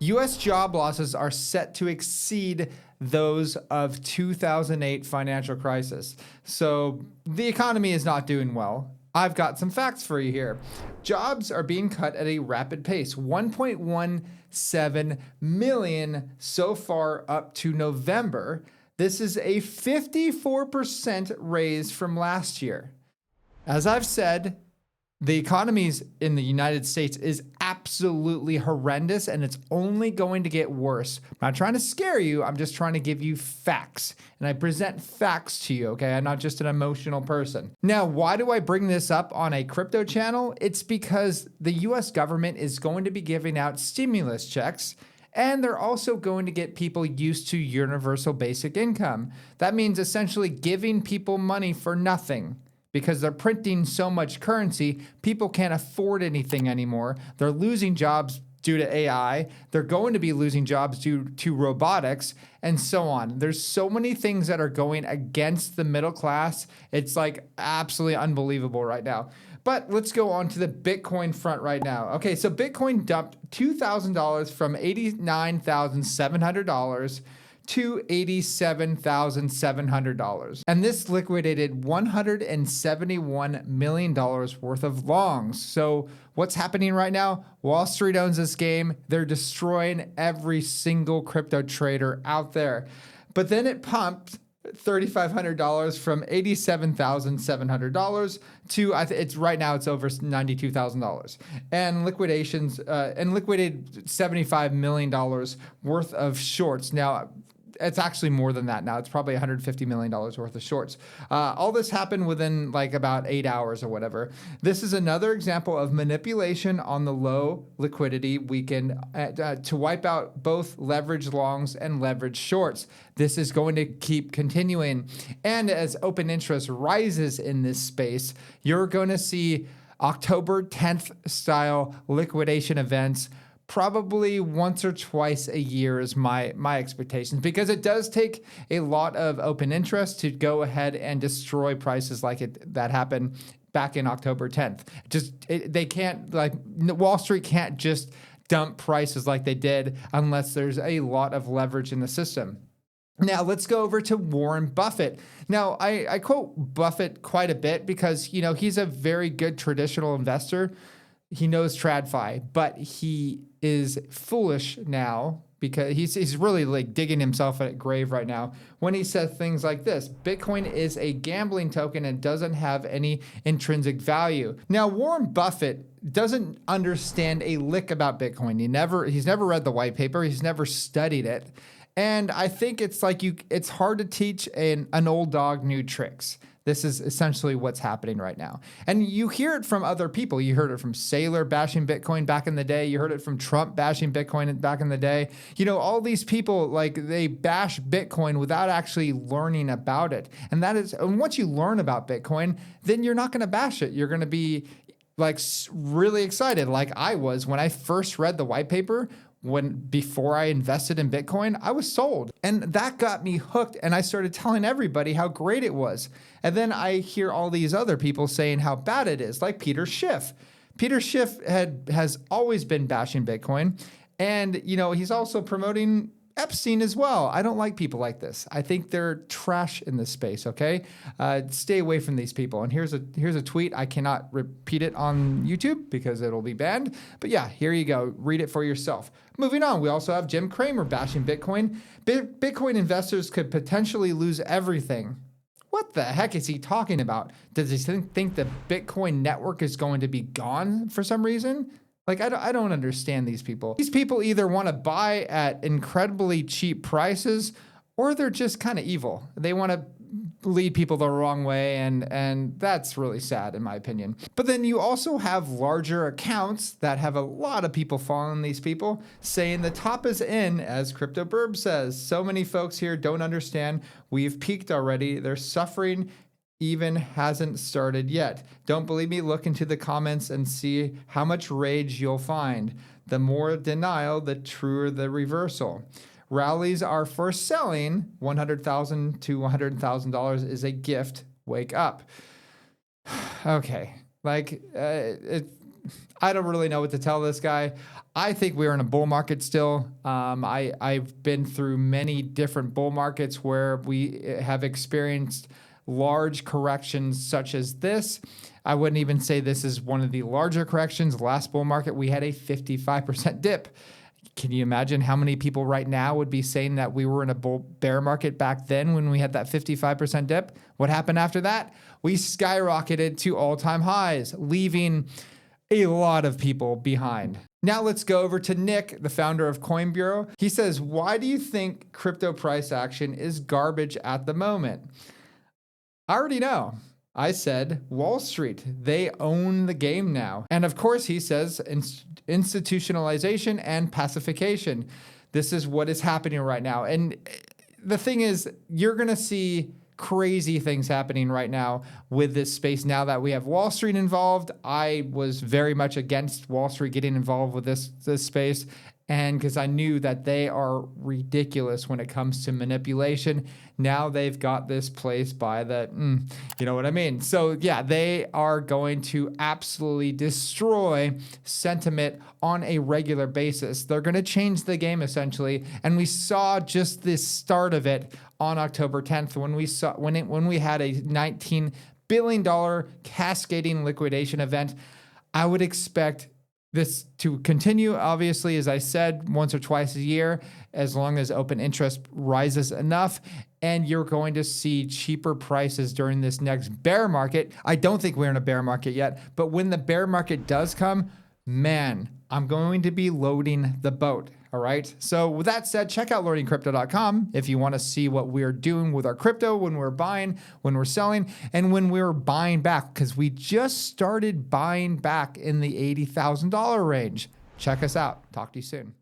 US job losses are set to exceed those of 2008 financial crisis. So the economy is not doing well. I've got some facts for you here. Jobs are being cut at a rapid pace, 1.17 million so far up to November. This is a 54% raise from last year. As I've said, the economies in the United States is absolutely horrendous, and it's only going to get worse. I'm not trying to scare you. I'm just trying to give you facts, and I present facts to you, okay? I'm not just an emotional person. Now, why do I bring this up on a crypto channel? It's because the US government is going to be giving out stimulus checks, and they're also going to get people used to universal basic income. That means essentially giving people money for nothing. Because they're printing so much currency, people can't afford anything anymore. They're losing jobs due to AI. They're going to be losing jobs due to robotics and so on. There's so many things that are going against the middle class. It's like absolutely unbelievable right now. But let's go on to the Bitcoin front right now. Okay, so Bitcoin dumped $2,000 from $89,700 to $87,700. And this liquidated $171 million worth of longs. So what's happening right now? Wall Street owns this game. They're destroying every single crypto trader out there. But then it pumped $3,500 from $87,700 to it's right now it's over $92,000, and liquidated $75 million worth of shorts. Now, it's actually more than that now. It's probably $150 million worth of shorts. All this happened within like about 8 hours or whatever. This is another example of manipulation on the low liquidity weekend to wipe out both leverage longs and leverage shorts. This is going to keep continuing. And as open interest rises in this space, you're going to see October 10th style liquidation events probably once or twice a year is my expectations, because it does take a lot of open interest to go ahead and destroy prices like that happened back in October 10th. They can't, like, Wall Street can't just dump prices like they did unless there's a lot of leverage in the system. Now, let's go over to Warren Buffett. Now, I quote Buffett quite a bit because, he's a very good traditional investor. He knows TradFi, but he is foolish now because he's really like digging himself a grave right now when he says things like this: Bitcoin is a gambling token and doesn't have any intrinsic value. Now, Warren Buffett doesn't understand a lick about Bitcoin. He's never read the white paper. He's never studied it. And I think it's like it's hard to teach an old dog new tricks. This is essentially what's happening right now. And you hear it from other people. You heard it from Saylor bashing Bitcoin back in the day. You heard it from Trump bashing Bitcoin back in the day. All these people, like, they bash Bitcoin without actually learning about it. And once you learn about Bitcoin, then you're not going to bash it. You're going to be like really excited, like I was when I first read the white paper. Before I invested in Bitcoin, I was sold. And that got me hooked, and I started telling everybody how great it was. And then I hear all these other people saying how bad it is, like Peter Schiff. Peter Schiff has always been bashing Bitcoin, and he's also promoting Epstein as well. I don't like people like this. I think they're trash in this space, okay? Stay away from these people. And here's a tweet. I cannot repeat it on YouTube because it'll be banned. But yeah, here you go. Read it for yourself. Moving on, we also have Jim Cramer bashing Bitcoin. Bitcoin investors could potentially lose everything. What the heck is he talking about? Does he think the Bitcoin network is going to be gone for some reason? Like, I don't understand these people. These people either want to buy at incredibly cheap prices, or they're just kind of evil. They want to lead people the wrong way, and that's really sad in my opinion. But then you also have larger accounts that have a lot of people following these people saying the top is in, as Crypto Burb says. So many folks here don't understand. We've peaked already. They're suffering even hasn't started yet. Don't believe me? Look into the comments and see how much rage you'll find. The more denial, the truer the reversal. Rallies are for selling. $100,000 to $100,000 is a gift. Wake up. Okay. I don't really know what to tell this guy. I think we're in a bull market still. I've been through many different bull markets where we have experienced large corrections such as this. I wouldn't even say this is one of the larger corrections. Last bull market, we had a 55% dip. Can you imagine how many people right now would be saying that we were in a bear market back then when we had that 55% dip? What happened after that? We skyrocketed to all-time highs, leaving a lot of people behind. Now let's go over to Nick, the founder of Coin Bureau. He says, why do you think crypto price action is garbage at the moment? I already know. I said Wall Street. They own the game now. And of course, he says institutionalization and pacification. This is what is happening right now. And the thing is, you're going to see crazy things happening right now with this space now that we have Wall Street involved. I was very much against Wall Street getting involved with this space. And because I knew that they are ridiculous when it comes to manipulation. Now they've got this place by the, you know what I mean? So yeah, they are going to absolutely destroy sentiment on a regular basis. They're going to change the game essentially. And we saw just the start of it on October 10th when we had a $19 billion cascading liquidation event. I would expect this to continue, obviously, as I said, once or twice a year, as long as open interest rises enough, and you're going to see cheaper prices during this next bear market. I don't think we're in a bear market yet, but when the bear market does come, man, I'm going to be loading the boat. All right. So with that said, check out learningcrypto.com if you want to see what we're doing with our crypto, when we're buying, when we're selling, and when we're buying back, because we just started buying back in the $80,000 range. Check us out. Talk to you soon.